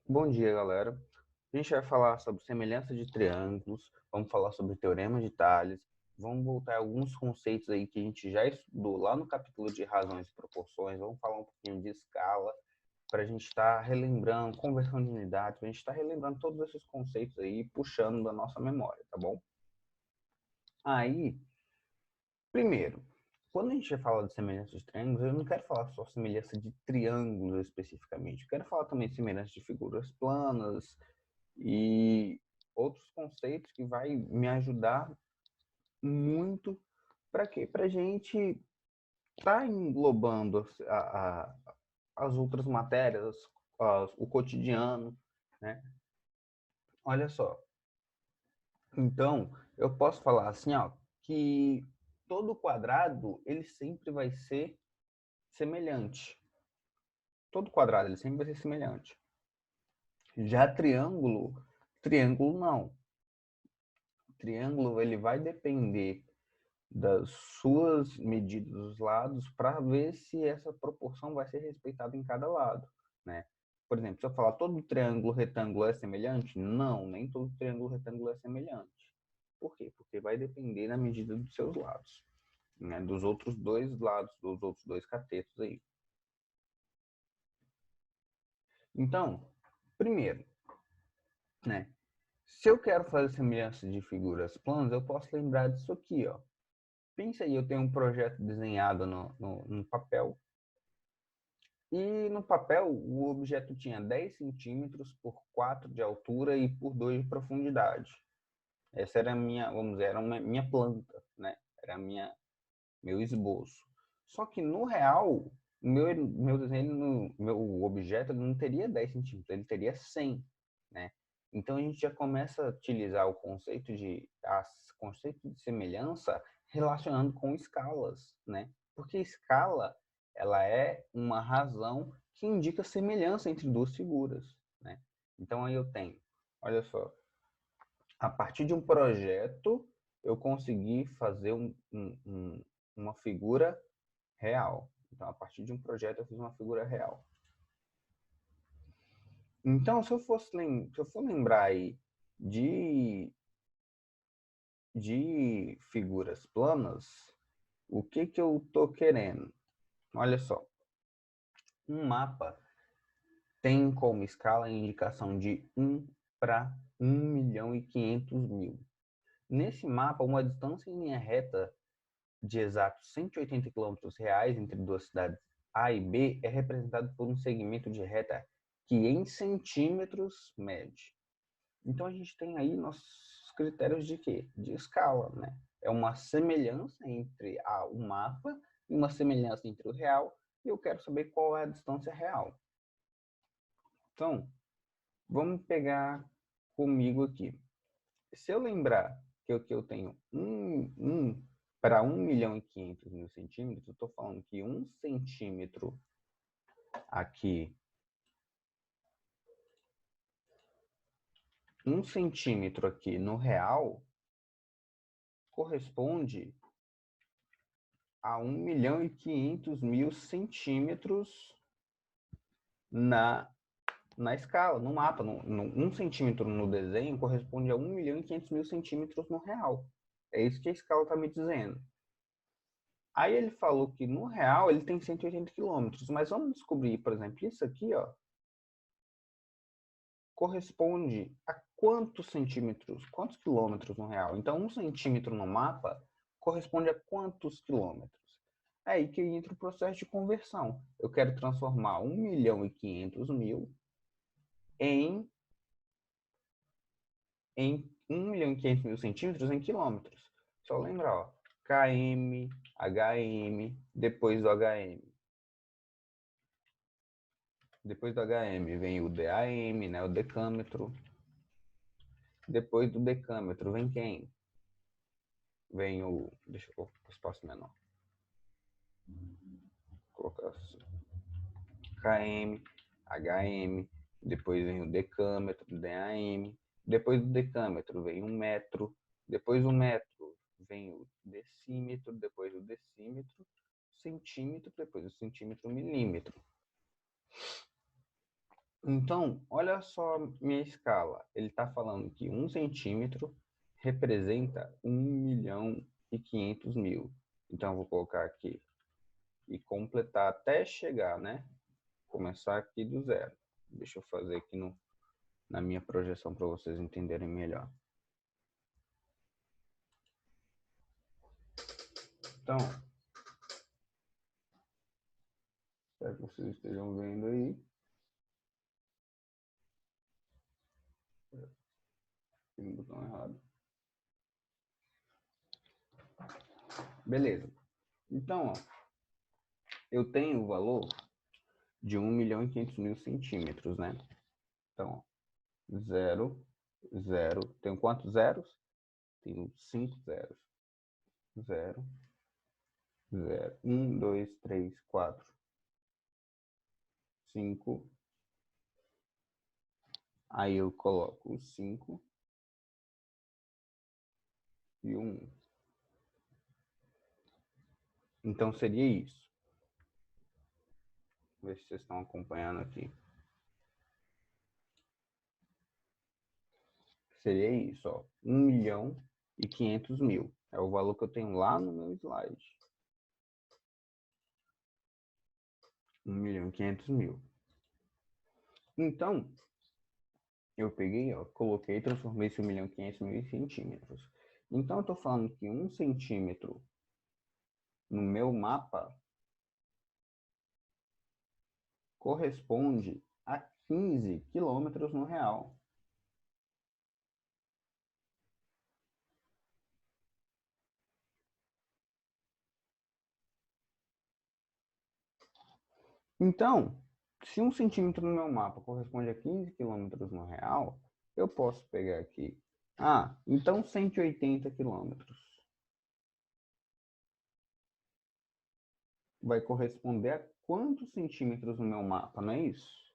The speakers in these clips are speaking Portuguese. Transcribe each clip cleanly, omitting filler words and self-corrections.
Bom dia, galera. A gente vai falar sobre semelhança de triângulos, vamos falar sobre teorema de Tales, vamos voltar a alguns conceitos aí que a gente já estudou lá no capítulo de razões e proporções, vamos falar um pouquinho de escala, para a gente estar relembrando, conversão de unidades, para a gente estar relembrando todos esses conceitos aí, puxando da nossa memória, tá bom? Aí, primeiro, quando a gente fala de semelhança de triângulos, eu não quero falar só semelhança de triângulos especificamente, eu quero falar também de semelhança de figuras planas, e outros conceitos que vai me ajudar muito para quê? Para a gente estar englobando as outras matérias, o cotidiano, né? Olha só, então eu posso falar assim, ó, que todo quadrado ele sempre vai ser semelhante. Todo quadrado ele sempre vai ser semelhante. Já triângulo não. Triângulo ele vai depender das suas medidas dos lados para ver se essa proporção vai ser respeitada em cada lado, né? Por exemplo, se eu falar todo triângulo retângulo é semelhante, não, nem todo triângulo retângulo é semelhante. Por quê? Porque vai depender da medida dos seus lados, né? Dos outros dois lados, dos outros dois catetos aí. Então, primeiro, né? Se eu quero fazer semelhança de figuras planas, eu posso lembrar disso aqui, ó. Pensa aí, eu tenho um projeto desenhado no papel. E no papel, o objeto tinha 10 centímetros por 4 de altura e por 2 de profundidade. Essa era a minha, vamos dizer, era uma minha planta, né? Era meu esboço. Só que no real, meu desenho, meu objeto não teria 10 centímetros, ele teria 100, né? Então a gente já começa a utilizar conceito de semelhança relacionando com escalas, né? Porque escala, ela é uma razão que indica semelhança entre duas figuras, né? Então aí eu tenho, olha só, a partir de um projeto eu consegui fazer uma figura real. Então, a partir de um projeto, eu fiz uma figura real. Então, se eu for lembrar aí de, de figuras planas, o que que eu tô querendo? Olha só, um mapa tem como escala a indicação de 1 para 1.500.000. Nesse mapa, uma distância em linha reta de exatos 180 quilômetros reais entre duas cidades A e B é representado por um segmento de reta que em centímetros mede. Então a gente tem aí nossos critérios de quê? De escala, né? É uma semelhança entre o mapa e uma semelhança entre o real, e eu quero saber qual é a distância real. Então, vamos pegar comigo aqui. Se eu lembrar que eu tenho para 1.500.000 centímetros, eu estou falando que 1 centímetro aqui, 1 centímetro aqui no real corresponde a 1.500.000 centímetros na, na escala, no mapa. 1 centímetro no desenho corresponde a 1.500.000 centímetros no real. É isso que a escala está me dizendo. Aí ele falou que no real ele tem 180 quilômetros, mas vamos descobrir, por exemplo, isso aqui, ó, corresponde a quantos centímetros, quantos quilômetros no real? Então, 1 centímetro no mapa corresponde a quantos quilômetros? É aí que entra o processo de conversão. Eu quero transformar 1.500.000 em, em 1.500.000 centímetros em quilômetros. Só lembrar, ó, km, hm, depois do hm. Depois do hm vem o DAM, né, o decâmetro. Depois do decâmetro vem quem? Vem o... Deixa eu colocar o espaço menor. Vou colocar assim. KM, HM. Depois vem o decâmetro, DAM. Depois do decâmetro vem um metro. Depois do metro vem o decímetro. Depois do decímetro, centímetro. Depois do centímetro, milímetro. Então, olha só minha escala. Ele está falando que 1 centímetro representa 1.500.000. Então, eu vou colocar aqui e completar até chegar, né? Começar aqui do zero. Deixa eu fazer aqui na minha projeção para vocês entenderem melhor. Então, espero que vocês estejam vendo aí. Tem um botão errado. Beleza. Então, ó, eu tenho o valor de 1.500.000 centímetros, né? Então, ó, 0, 0. Tenho quantos zeros? Tenho 5 zeros. 0, 0. 1, 2, 3, 4, 5. Aí eu coloco o 5 e o 1. Então seria isso. Vou ver se vocês estão acompanhando aqui. Seria isso, ó. 1.500.000. É o valor que eu tenho lá no meu slide. 1.500.000. Então, eu peguei, ó, coloquei e transformei esse 1.500.000 em centímetros. Então, eu estou falando que 1 centímetro no meu mapa corresponde a 15 quilômetros no real. Então, se 1 centímetro no meu mapa corresponde a 15 quilômetros no real, eu posso pegar aqui. Ah, então 180 quilômetros vai corresponder a quantos centímetros no meu mapa, não é isso?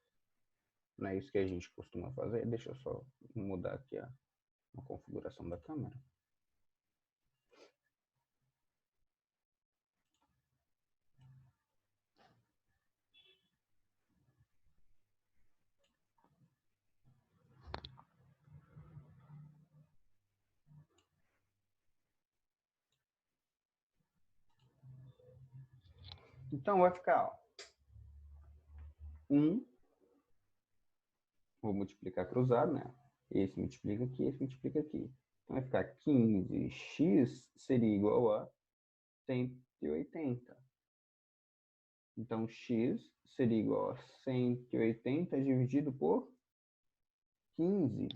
Não é isso que a gente costuma fazer? Deixa eu só mudar aqui a configuração da câmera. Então vai ficar, ó, 1, vou multiplicar cruzado, né? Esse multiplica aqui, esse multiplica aqui. Então vai ficar 15x seria igual a 180. Então, x seria igual a 180 dividido por 15.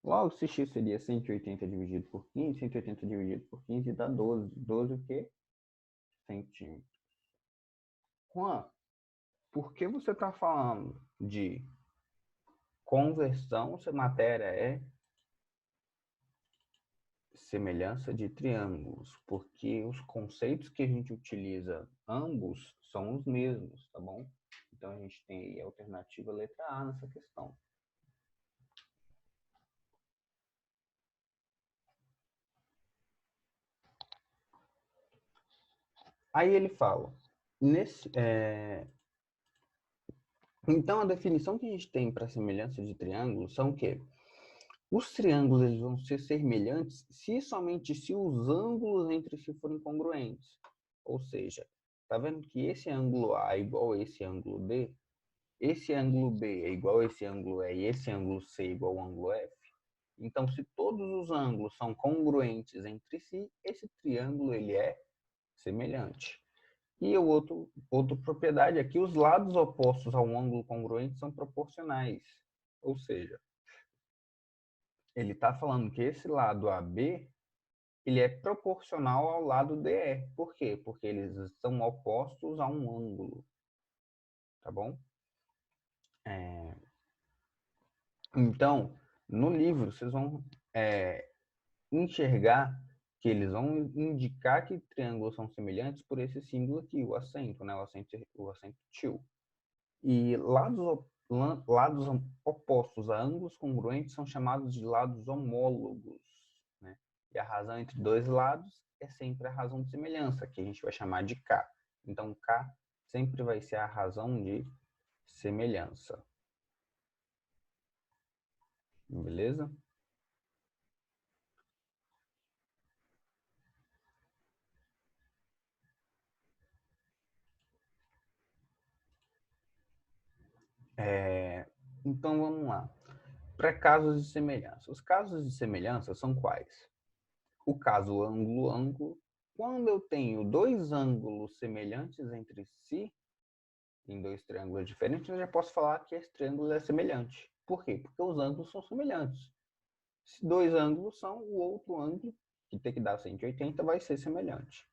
Logo, se x seria 180 dividido por 15, 180 dividido por 15 dá 12. 12 o quê? Centímetros. Juan, por que você está falando de conversão se a matéria é semelhança de triângulos? Porque os conceitos que a gente utiliza, ambos, são os mesmos, tá bom? Então, a gente tem aí a alternativa letra A nessa questão. Aí ele fala, então a definição que a gente tem para semelhança de triângulos são que os triângulos eles vão ser semelhantes se somente se os ângulos entre si forem congruentes. Ou seja, tá vendo que esse ângulo A é igual a esse ângulo B? Esse ângulo B é igual a esse ângulo E e esse ângulo C é igual ao ângulo F? Então, se todos os ângulos são congruentes entre si, esse triângulo ele é semelhante. E a outra propriedade é que os lados opostos a um ângulo congruente são proporcionais. Ou seja, ele está falando que esse lado AB ele é proporcional ao lado DE. Por quê? Porque eles são opostos a um ângulo. Tá bom? Então, no livro, vocês vão enxergar que eles vão indicar que triângulos são semelhantes por esse símbolo aqui, o acento, né? O acento til. E lados opostos a ângulos congruentes são chamados de lados homólogos, né? E a razão entre dois lados é sempre a razão de semelhança, que a gente vai chamar de K. Então, K sempre vai ser a razão de semelhança. beleza? Então, vamos lá. Para casos de semelhança. Os casos de semelhança são quais? O caso ângulo-ângulo. Quando eu tenho dois ângulos semelhantes entre si, em dois triângulos diferentes, eu já posso falar que esse triângulo é semelhante. Por quê? Porque os ângulos são semelhantes. Se dois ângulos são, o outro ângulo, que tem que dar 180, vai ser semelhante.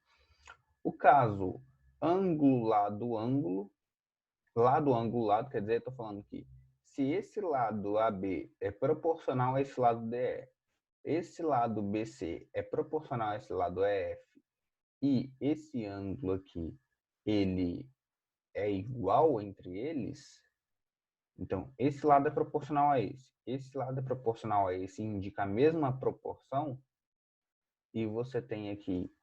O caso ângulo-lado-ângulo, lado-ângulo-lado, quer dizer, eu estou falando que se esse lado AB é proporcional a esse lado DE, esse lado BC é proporcional a esse lado EF, e esse ângulo aqui, ele é igual entre eles, então esse lado é proporcional a esse lado é proporcional a esse, indica a mesma proporção, e você tem aqui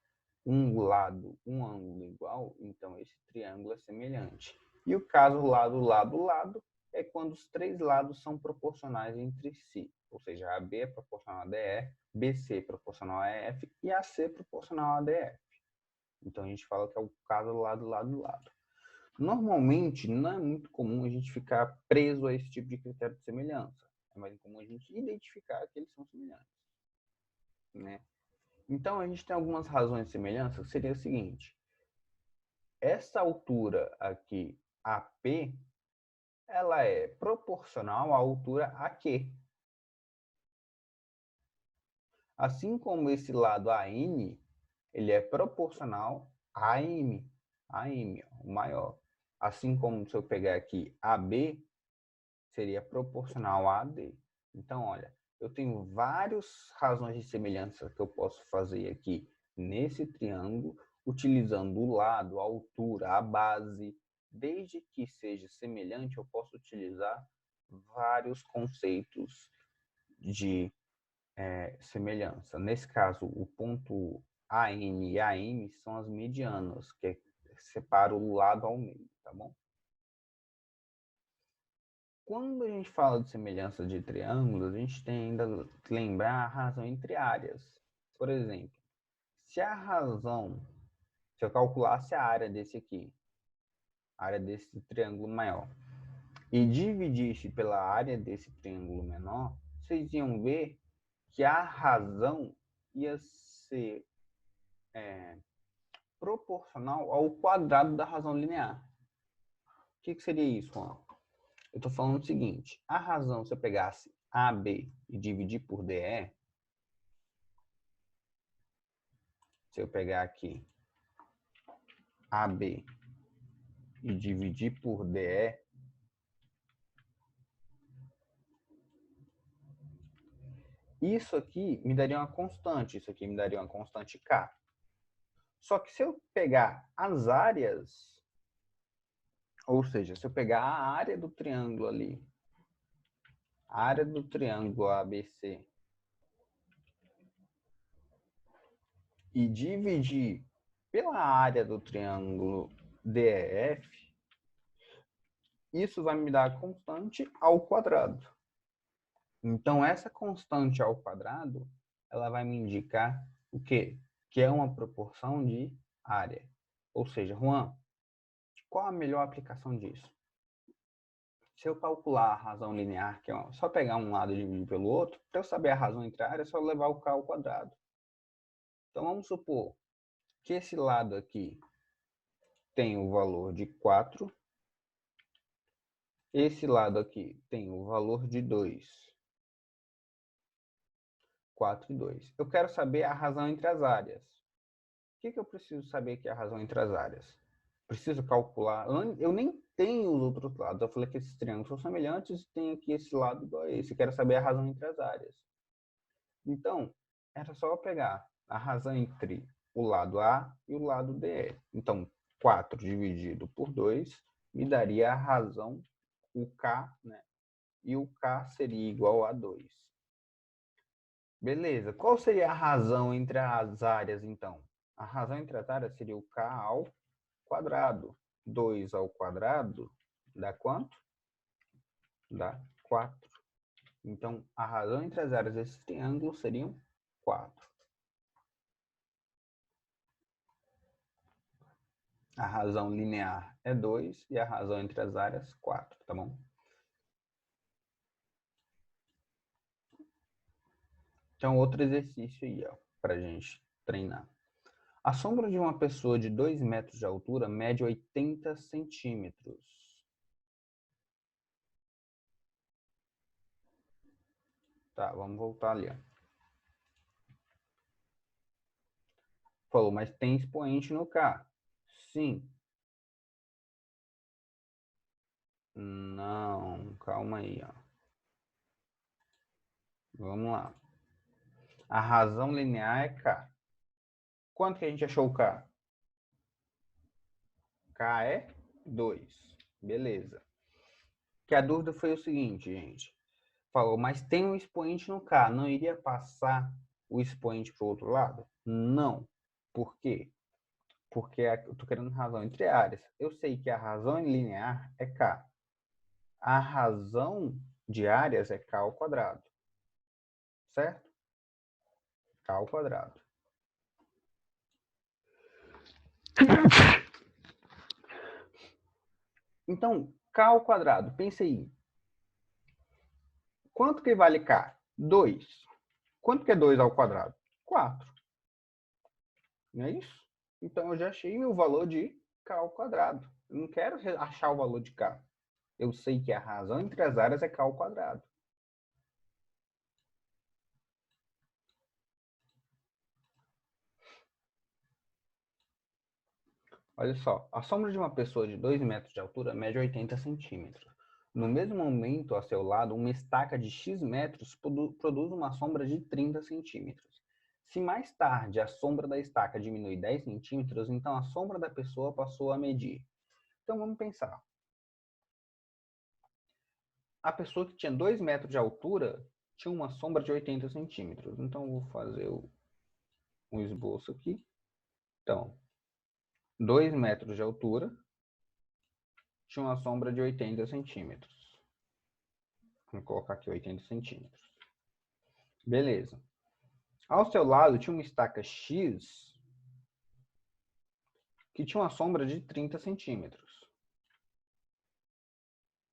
um lado, um ângulo igual, então esse triângulo é semelhante. E o caso lado, lado, lado é quando os três lados são proporcionais entre si, ou seja, AB é proporcional a DE, BC é proporcional a EF e AC é proporcional a DF. Então a gente fala que é o caso lado, lado, lado. Normalmente não é muito comum a gente ficar preso a esse tipo de critério de semelhança. É mais comum a gente identificar que eles são semelhantes, né? Então, a gente tem algumas razões de semelhança, que seria o seguinte. Essa altura aqui, AP, ela é proporcional à altura AQ. Assim como esse lado AN, ele é proporcional a AM, o maior. Assim como se eu pegar aqui AB, seria proporcional a AD. Então, olha, eu tenho várias razões de semelhança que eu posso fazer aqui nesse triângulo, utilizando o lado, a altura, a base. Desde que seja semelhante, eu posso utilizar vários conceitos de semelhança. Nesse caso, o ponto AN e AM são as medianas, que separam o lado ao meio, tá bom? Quando a gente fala de semelhança de triângulos, a gente tem ainda que lembrar a razão entre áreas. Por exemplo, se eu calculasse a área desse aqui, a área desse triângulo maior, e dividisse pela área desse triângulo menor, vocês iam ver que a razão ia ser proporcional ao quadrado da razão linear. O que seria isso, Juan? Eu estou falando o seguinte, a razão, se eu pegasse AB e dividir por DE, se eu pegar aqui AB e dividir por DE, isso aqui me daria uma constante, isso aqui me daria uma constante K. Só que se eu pegar as áreas, ou seja, se eu pegar a área do triângulo ali, a área do triângulo ABC, e dividir pela área do triângulo DEF, isso vai me dar a constante ao quadrado. Então, essa constante ao quadrado, ela vai me indicar o quê? Que é uma proporção de área. Ou seja, Juan, qual a melhor aplicação disso? Se eu calcular a razão linear, que é só pegar um lado e dividir pelo outro, para eu saber a razão entre a área, é só levar o k ao quadrado. Então, vamos supor que esse lado aqui tem o valor de 4, esse lado aqui tem o valor de 2. 4 e 2. Eu quero saber a razão entre as áreas. O que eu preciso saber que é a razão entre as áreas? Preciso calcular. Eu nem tenho os outros lados. Eu falei que esses triângulos são semelhantes e tem aqui esse lado igual a esse. Eu quero saber a razão entre as áreas. Então, era só eu pegar a razão entre o lado A e o lado DE. Então, 4 dividido por 2 me daria a razão, o K, né? E o K seria igual a 2. Beleza. Qual seria a razão entre as áreas, então? A razão entre as áreas seria o K ao quadrado. 2 ao quadrado dá quanto? Dá 4. Então, a razão entre as áreas desse triângulo seriam 4. A razão linear é 2 e a razão entre as áreas 4, tá bom? Então, outro exercício aí, ó, pra gente treinar. A sombra de uma pessoa de 2 metros de altura mede 80 centímetros. Tá, vamos voltar ali, ó. Falou, mas tem expoente no K. Sim. Não, calma aí, ó. Vamos lá. A razão linear é K. Quanto que a gente achou o K? K é 2. Beleza. Que a dúvida foi o seguinte, gente. Falou, mas tem um expoente no K. Não iria passar o expoente para o outro lado? Não. Por quê? Porque eu estou querendo razão entre áreas. Eu sei que a razão linear é K. A razão de áreas é K ao quadrado. Certo? K ao quadrado. Então, K ao quadrado, pense aí. Quanto que vale K? 2. Quanto que é 2 ao quadrado? 4. Não é isso? Então, eu já achei o valor de K ao quadrado. Eu não quero achar o valor de K. Eu sei que a razão entre as áreas é K ao quadrado. Olha só, a sombra de uma pessoa de 2 metros de altura mede 80 centímetros. No mesmo momento, a seu lado, uma estaca de X metros produz uma sombra de 30 centímetros. Se mais tarde a sombra da estaca diminui 10 centímetros, então a sombra da pessoa passou a medir. Então vamos pensar. A pessoa que tinha 2 metros de altura tinha uma sombra de 80 centímetros. Então eu vou fazer um esboço aqui. Então, 2 metros de altura tinha uma sombra de 80 centímetros. Vou colocar aqui 80 centímetros. Beleza. Ao seu lado tinha uma estaca X que tinha uma sombra de 30 centímetros.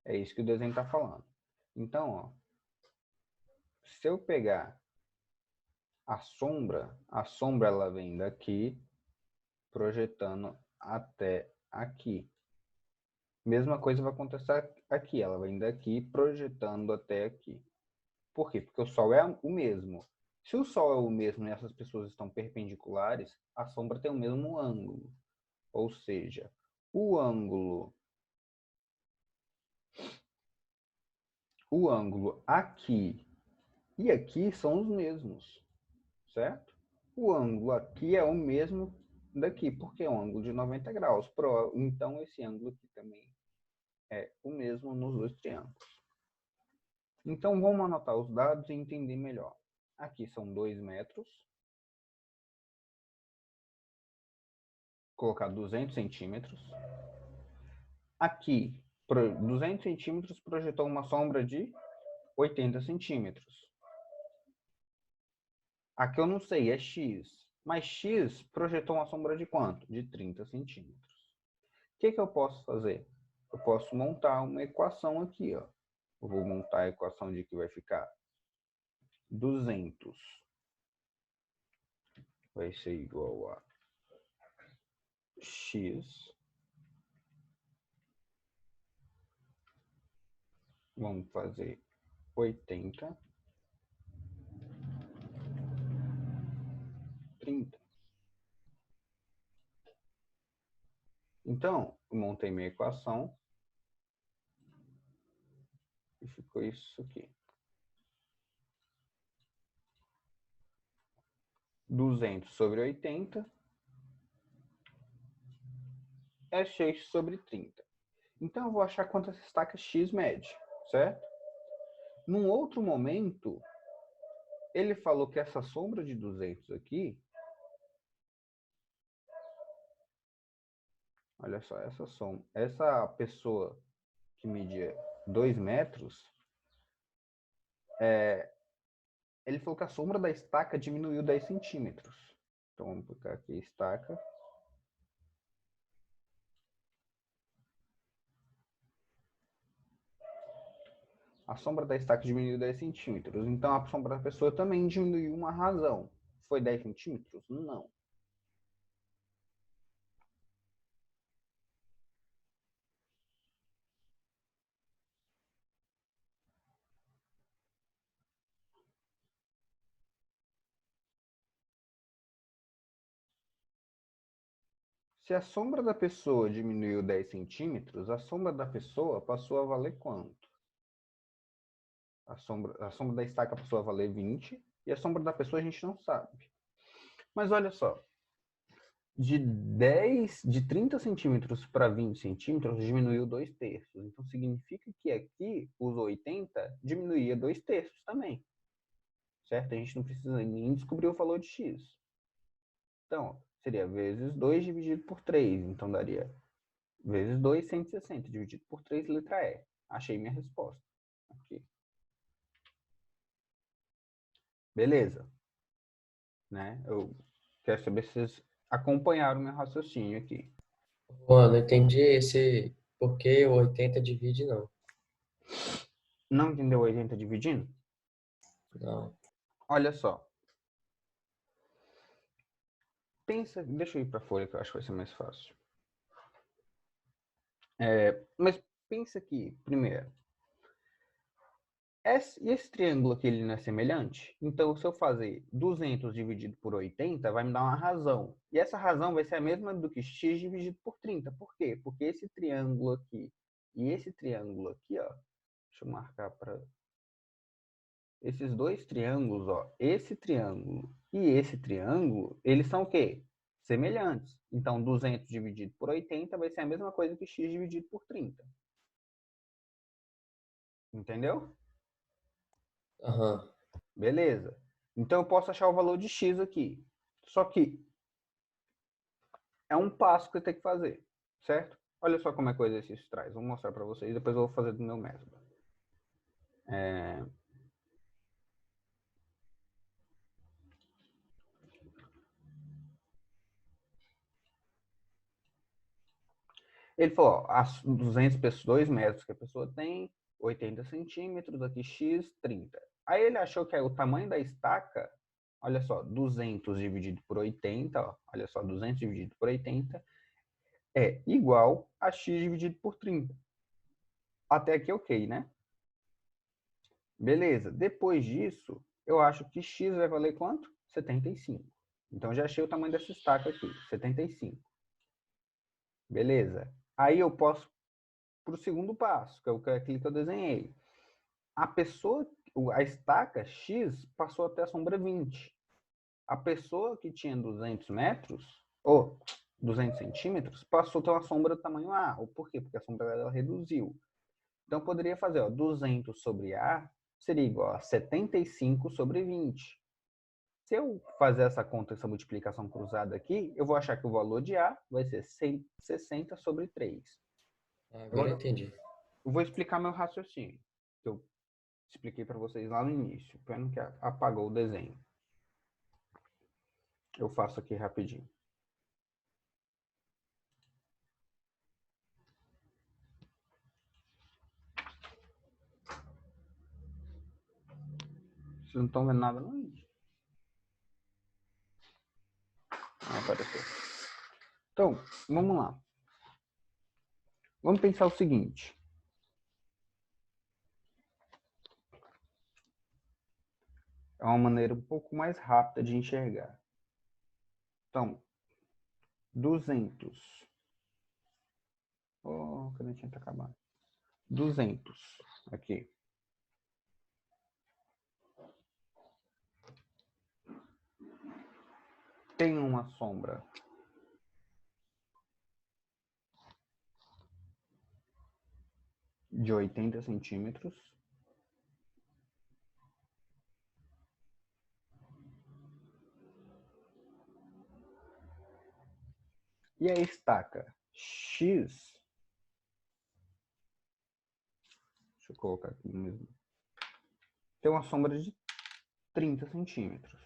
É isso que o desenho está falando. Então, ó, se eu pegar a sombra ela vem daqui projetando até aqui. Mesma coisa vai acontecer aqui, ela vem daqui projetando até aqui. Por quê? Porque o Sol é o mesmo. Se o Sol é o mesmo e essas pessoas estão perpendiculares, a sombra tem o mesmo ângulo. Ou seja, o ângulo aqui e aqui são os mesmos, certo? O ângulo aqui é o mesmo daqui, porque é um ângulo de 90 graus. Então, esse ângulo aqui também é o mesmo nos dois triângulos. Então, vamos anotar os dados e entender melhor. Aqui são 2 metros. Colocar 200 centímetros. Aqui, 200 centímetros projetou uma sombra de 80 centímetros. Aqui eu não sei, é X. Mas X projetou uma sombra de quanto? De 30 centímetros. O que eu posso fazer? Eu posso montar uma equação aqui, ó. Eu vou montar a equação de que vai ficar 200 vai ser igual a X. Vamos fazer 80, 30. Então, eu montei minha equação e ficou isso aqui. 200 sobre 80 é X sobre 30. Então, eu vou achar quantas estacas X mede, certo? Num outro momento, ele falou que essa sombra de 200 aqui, olha só, essa pessoa que media 2 metros, Ele falou que a sombra da estaca diminuiu 10 centímetros. Então, vamos colocar aqui estaca. A sombra da estaca diminuiu 10 centímetros. Então, a sombra da pessoa também diminuiu uma razão. Foi 10 centímetros? Não. Se a sombra da pessoa diminuiu 10 centímetros, a sombra da pessoa passou a valer quanto? A sombra da estaca passou a valer 20 e a sombra da pessoa a gente não sabe. Mas olha só, de 30 centímetros para 20 centímetros diminuiu 2/3. Então significa que aqui os 80 diminuía 2/3 também. Certo? A gente não precisa nem descobrir o valor de x. Então, seria vezes 2 dividido por 3. Então daria vezes 2, 160, dividido por 3, letra E. Achei minha resposta. Aqui. Beleza. Né? Eu quero saber se vocês acompanharam o meu raciocínio aqui. Mano, entendi esse porque o 80 divide, não. Não entendeu 80 dividindo? Não. Olha só. Pensa, deixa eu ir para a folha que eu acho que vai ser mais fácil. Mas pensa aqui, primeiro. Esse triângulo aqui ele não é semelhante? Então, se eu fazer 200 dividido por 80, vai me dar uma razão. E essa razão vai ser a mesma do que x dividido por 30. Por quê? Porque esse triângulo aqui e esse triângulo aqui, ó. Deixa eu marcar para... Esses dois triângulos, ó. Esse triângulo e esse triângulo, eles são o quê? Semelhantes. Então, 200 dividido por 80 vai ser a mesma coisa que x dividido por 30. Entendeu? Aham. Beleza. Então eu posso achar o valor de x aqui. Só que é um passo que eu tenho que fazer, certo? Olha só como é que o exercício traz. Vou mostrar para vocês, depois eu vou fazer do meu método. Ele falou, ó, 2 metros que a pessoa tem, 80 centímetros, aqui x, 30. Aí ele achou que o tamanho da estaca, olha só, 200 dividido por 80, ó, olha só, 200 dividido por 80 é igual a x dividido por 30. Até aqui ok, né? Beleza. Depois disso, eu acho que x vai valer quanto? 75. Então, já achei o tamanho dessa estaca aqui, 75. Beleza. Aí eu posso para o segundo passo, que é aquele que eu desenhei. A estaca x passou até a sombra 20. A pessoa que tinha 200 metros, ou 200 centímetros, passou a ter uma sombra do tamanho A. Ou por quê? Porque a sombra dela reduziu. Então, eu poderia fazer, ó, 200 sobre A seria igual a 75 sobre 20. Se eu fazer essa conta, essa multiplicação cruzada aqui, eu vou achar que o valor de A vai ser 60 sobre 3. Agora eu Agora, entendi. eu vou explicar meu raciocínio, que eu expliquei para vocês lá no início. Pena que apagou o desenho. Eu faço aqui rapidinho. Vocês não estão vendo nada no início. Não apareceu. Então, vamos lá. Vamos pensar o seguinte. É uma maneira um pouco mais rápida de enxergar. Então, 200. Oh, a canetinha está acabando. 200 aqui. Tem uma sombra de 80 centímetros. E a estaca X, deixa eu colocar aqui mesmo. tem uma sombra de 30 centímetros.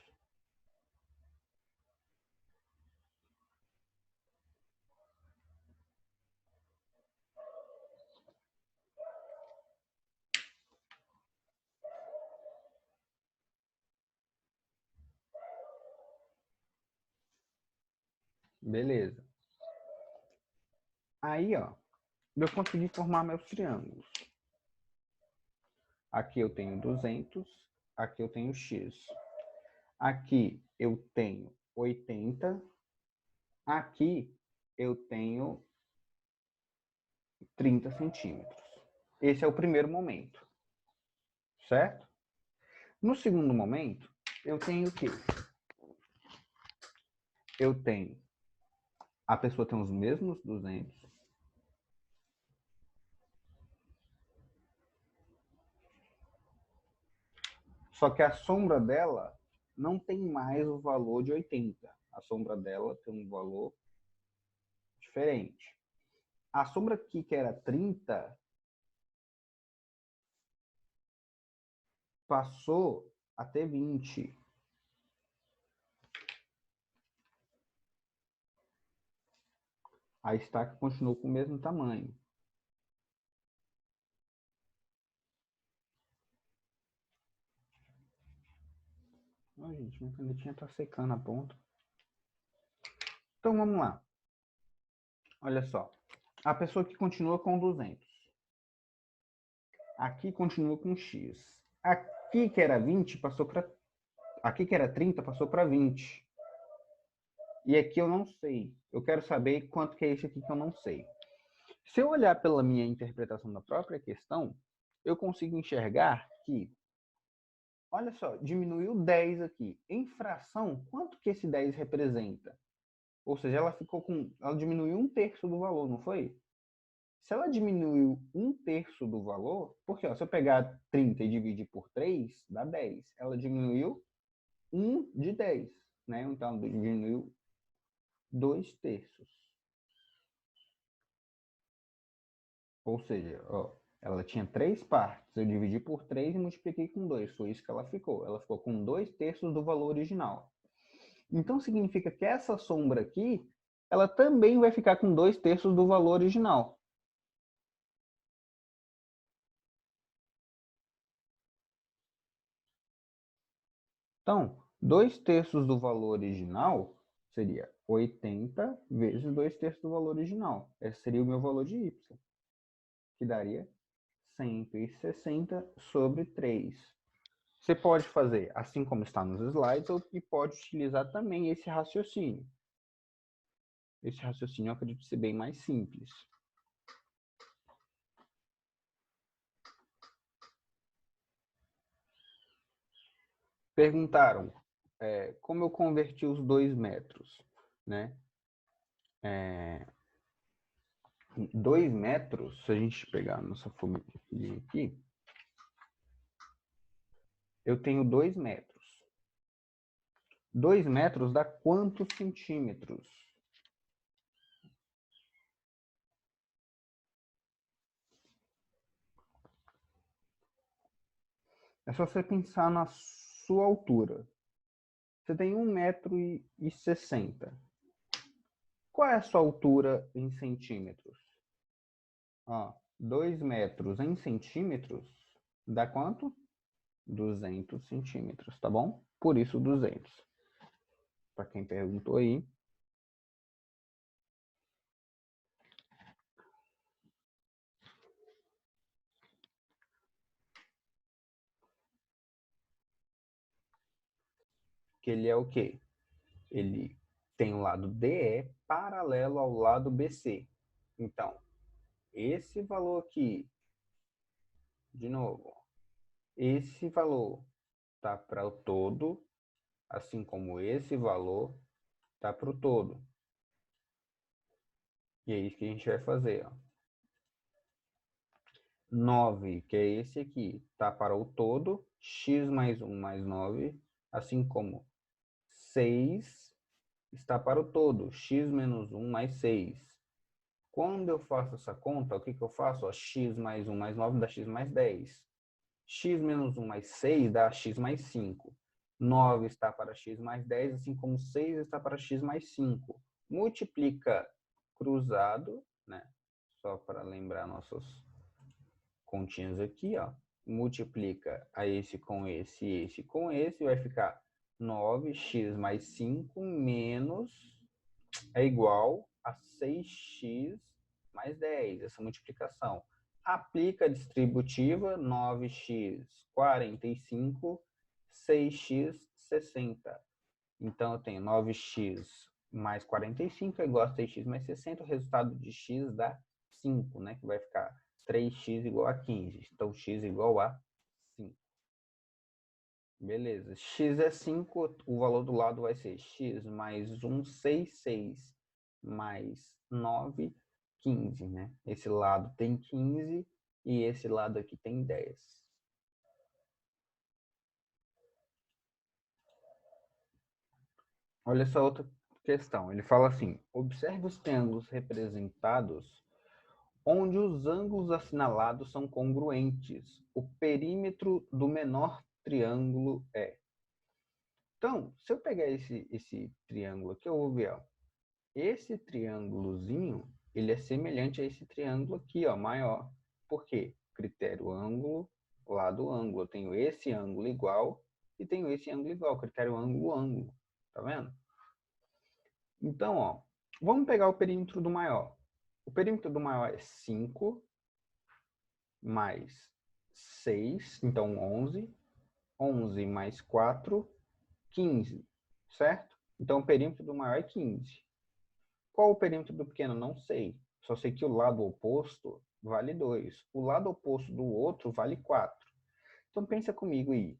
Beleza. Aí, ó, eu consegui formar meus triângulos. Aqui eu tenho 200, aqui eu tenho x. Aqui eu tenho 80, aqui eu tenho 30 centímetros. Esse é o primeiro momento, certo? No segundo momento, eu tenho o quê? Eu tenho, a pessoa tem os mesmos 200, só que a sombra dela não tem mais o valor de 80. A sombra dela tem um valor diferente. A sombra aqui, que era 30, passou a ter 20. A estaca continuou com o mesmo tamanho. Oh, gente, minha canetinha está secando a ponta. Então, vamos lá. Olha só. A pessoa que continua com 200. Aqui continua com x. Aqui que era 20, passou para... Aqui que era 30, passou para 20. E aqui eu não sei. Eu quero saber quanto que é esse aqui que eu não sei. Se eu olhar pela minha interpretação da própria questão, eu consigo enxergar que, olha só, diminuiu 10 aqui. Em fração, quanto que esse 10 representa? Ou seja, ela diminuiu 1/3 do valor, não foi? Se ela diminuiu 1/3 do valor, porque ó, se eu pegar 30 e dividir por 3, dá 10. Ela diminuiu 1 de 10, né? Então, diminuiu 2/3. Ou seja, ó, ela tinha 3 partes. Eu dividi por 3 e multipliquei com 2. Foi isso que ela ficou. Ela ficou com 2/3 do valor original. Então, significa que essa sombra aqui, ela também vai ficar com 2/3 do valor original. Então, 2/3 do valor original seria 80 vezes 2/3 do valor original. Esse seria o meu valor de y, que daria 160 sobre 3. Você pode fazer assim como está nos slides e pode utilizar também esse raciocínio. Esse raciocínio eu acredito ser bem mais simples. Perguntaram como eu converti os 2 metros, né? 2 metros, se a gente pegar a nossa folhinha aqui, eu tenho 2 metros. 2 metros dá quantos centímetros? É só você pensar na sua altura. Você tem 1,60 m. Qual é a sua altura em centímetros? Ó, 2 metros em centímetros dá quanto? 200 centímetros, tá bom? Por isso 200. Para quem perguntou aí. Que ele é o quê? Ele tem o lado DE paralelo ao lado BC. Então, esse valor aqui, de novo, esse valor está para o todo, assim como esse valor está para o todo. E é isso que a gente vai fazer. Ó. 9, que é esse aqui, está para o todo, x mais 1 mais 9, assim como 6 está para o todo, x menos 1 mais 6. Quando eu faço essa conta, o que eu faço? Ó, x mais 1 mais 9 dá x mais 10. x menos 1 mais 6 dá x mais 5. 9 está para x mais 10, assim como 6 está para x mais 5. Multiplica cruzado, né? Só para lembrar nossas continhas aqui, ó. Multiplica a esse com esse com esse, vai ficar 9x mais 5 menos é igual a 6x mais 10, essa multiplicação. Aplica a distributiva, 9x 45, 6x 60. Então, eu tenho 9x mais 45 é igual a 6x mais 60, o resultado de x dá 5, né? Que vai ficar 3x igual a 15. Então, x igual a 5. Beleza. X é 5, o valor do lado vai ser x mais 1, 6, 6, mais 9, 15, né? Esse lado tem 15 e esse lado aqui tem 10. Olha essa outra questão. Ele fala assim, observe os triângulos representados onde os ângulos assinalados são congruentes. O perímetro do menor triângulo é. Então, se eu pegar esse triângulo aqui, eu vou ver, ó, esse triângulozinho, ele é semelhante a esse triângulo aqui, ó, maior. Por quê? Critério ângulo, lado ângulo. Eu tenho esse ângulo igual e tenho esse ângulo igual. Critério ângulo, ângulo. Tá vendo? Então, ó, vamos pegar o perímetro do maior. O perímetro do maior é 5 mais 6, então 11. 11 mais 4, 15, certo? Então, o perímetro do maior é 15. Qual o perímetro do pequeno? Não sei. Só sei que o lado oposto vale 2. O lado oposto do outro vale 4. Então, pensa comigo aí.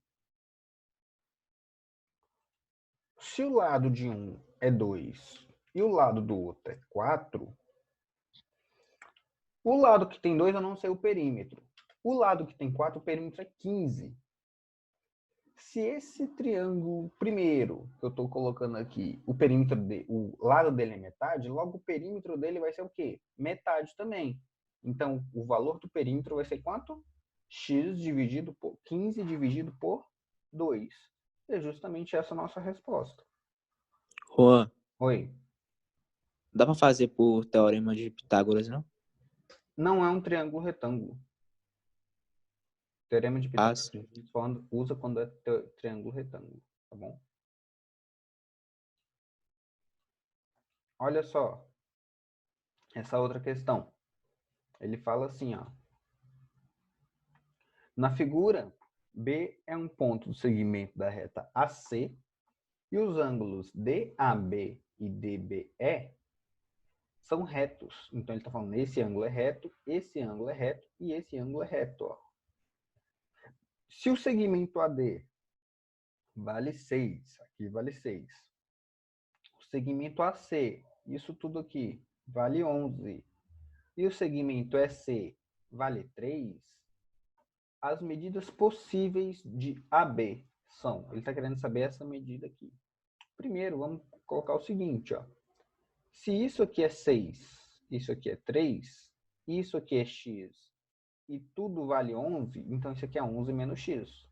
Se o lado de um é 2 e o lado do outro é 4, o lado que tem 2 eu não sei o perímetro. O lado que tem 4, o perímetro é 15. Se esse triângulo primeiro que eu estou colocando aqui, o lado dele é metade, logo o perímetro dele vai ser o quê? Metade também. Então, o valor do perímetro vai ser quanto? X dividido por 15 dividido por 2. E é justamente essa a nossa resposta. Juan, Oi. dá pra fazer por teorema de Pitágoras, não? Não é um triângulo retângulo. Teorema de Pitágoras sim. a gente só usa quando é triângulo retângulo, tá bom? Olha só essa outra questão. Ele fala assim, ó. Na figura, B é um ponto do segmento da reta AC e os ângulos DAB e DBE são retos. Então, ele está falando esse ângulo é reto, esse ângulo é reto e esse ângulo é reto. Ó. Se o segmento AD vale 6, aqui vale 6. O segmento AC, isso tudo aqui, vale 11. E o segmento EC vale 3. As medidas possíveis de AB são, ele está querendo saber essa medida aqui. Primeiro, vamos colocar o seguinte, ó. Se isso aqui é 6, isso aqui é 3, isso aqui é x e tudo vale 11, então isso aqui é 11 menos x.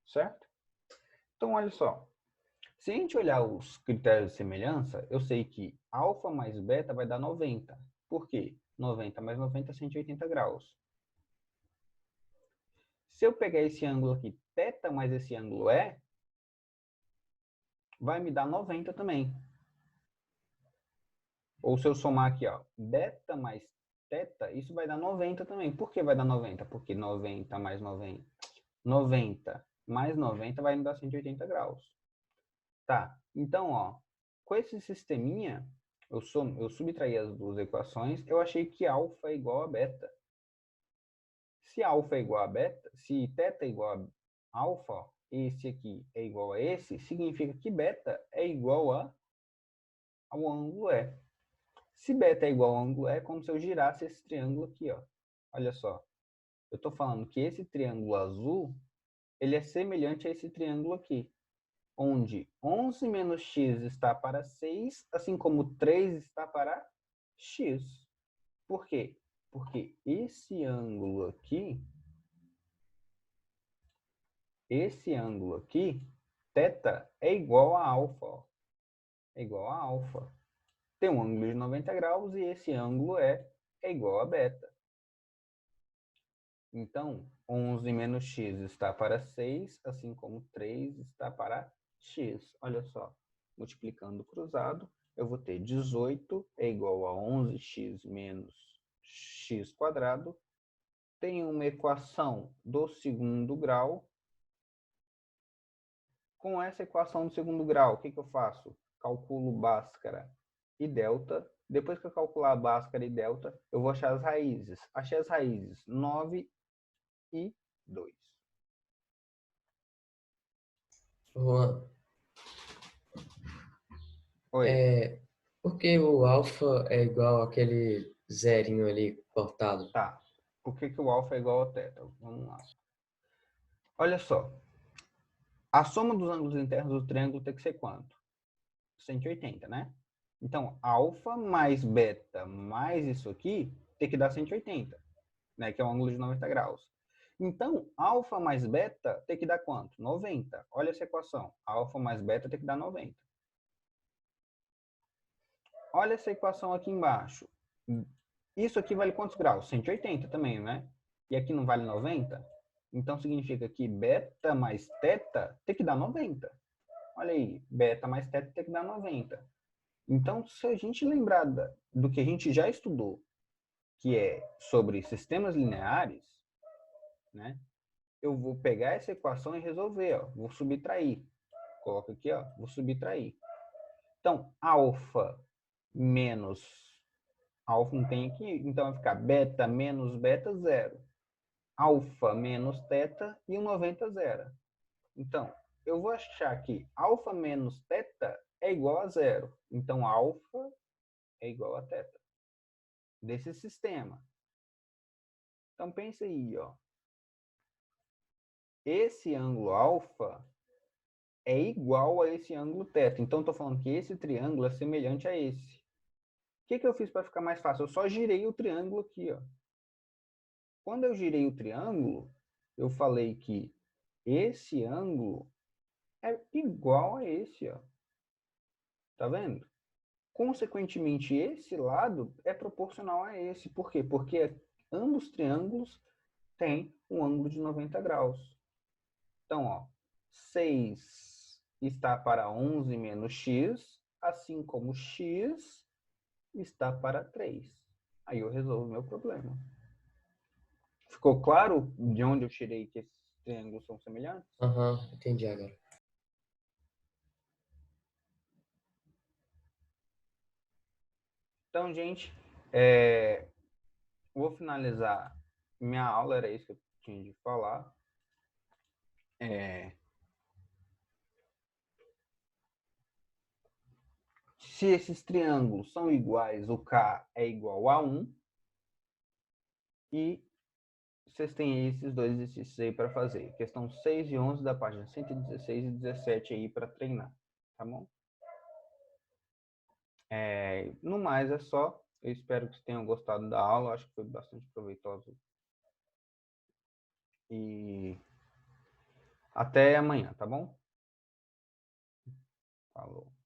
Certo? Então, olha só. Se a gente olhar os critérios de semelhança, eu sei que alfa mais beta vai dar 90. Por quê? 90 mais 90 é 180 graus. Se eu pegar esse ângulo aqui, θ mais esse ângulo E, vai me dar 90 também. Ou se eu somar aqui, ó, beta mais θ, isso vai dar 90 também. Por que vai dar 90? Porque 90 mais 90, 90 mais 90 vai me dar 180 graus. Tá, então, ó, com esse sisteminha, eu subtraí as duas equações, eu achei que alfa é igual a beta. Se alfa é igual a beta, se θ é igual a alfa, esse aqui é igual a esse, significa que beta é igual ao ângulo E. Se beta é igual ao ângulo E, é como se eu girasse esse triângulo aqui, ó. Olha só. Eu estou falando que esse triângulo azul, ele é semelhante a esse triângulo aqui, onde 11 menos x está para 6, assim como 3 está para x. Por quê? Porque esse ângulo aqui esse ângulo aqui, θ, é igual a alfa. Ó. É igual a alfa. Tem um ângulo de 90 graus e esse ângulo é igual a beta. Então, 11 menos x está para 6, assim como 3 está para x. Olha só, multiplicando cruzado, eu vou ter 18 é igual a 11x menos x quadrado. Tem uma equação do segundo grau. Com essa equação do segundo grau, o que eu faço? Calculo Bhaskara e delta. Depois que eu calcular Bhaskara e delta, eu vou achar as raízes. Achei as raízes 9 e 2. Juan, Oi. por que o alfa é igual àquele zerinho ali cortado? Tá. Por que o alfa é igual ao θ? Vamos lá. Olha só. A soma dos ângulos internos do triângulo tem que ser quanto? 180, né? Então, alfa mais beta mais isso aqui tem que dar 180, né? Que é um ângulo de 90 graus. Então, alfa mais beta tem que dar quanto? 90. Olha essa equação. Alfa mais beta tem que dar 90. Olha essa equação aqui embaixo. Isso aqui vale quantos graus? 180 também, né? E aqui não vale 90? Então, significa que beta mais θ tem que dar 90. Olha aí, beta mais θ tem que dar 90. Então, se a gente lembrar do que a gente já estudou, que é sobre sistemas lineares, né? Eu vou pegar essa equação e resolver, ó. Vou subtrair. Coloca aqui, ó, vou subtrair. Então, alfa menos alfa não tem aqui, então vai ficar beta menos beta, zero. Alfa menos θ e o 90, zero. Então, eu vou achar que alfa menos θ é igual a zero. Então, alfa é igual a θ. Desse sistema. Então, pensa aí, ó. Esse ângulo alfa é igual a esse ângulo θ. Então, estou falando que esse triângulo é semelhante a esse. O que eu fiz para ficar mais fácil? Eu só girei o triângulo aqui, ó. Quando eu girei o triângulo, eu falei que esse ângulo é igual a esse, ó. Tá vendo? Consequentemente, esse lado é proporcional a esse. Por quê? Porque ambos triângulos têm um ângulo de 90 graus. Então, ó, 6 está para 11 menos x, assim como x está para 3. Aí eu resolvo o meu problema. Ficou claro de onde eu tirei que esses triângulos são semelhantes? Aham, entendi agora. Então, gente, vou finalizar minha aula, era isso que eu tinha de falar. Se esses triângulos são iguais, o K é igual a 1. E vocês têm esses dois exercícios aí para fazer. Questão 6 e 11 da página 116 e 17 aí para treinar, tá bom? No mais é só. Eu espero que vocês tenham gostado da aula. Acho que foi bastante proveitoso. E até amanhã, tá bom? Falou.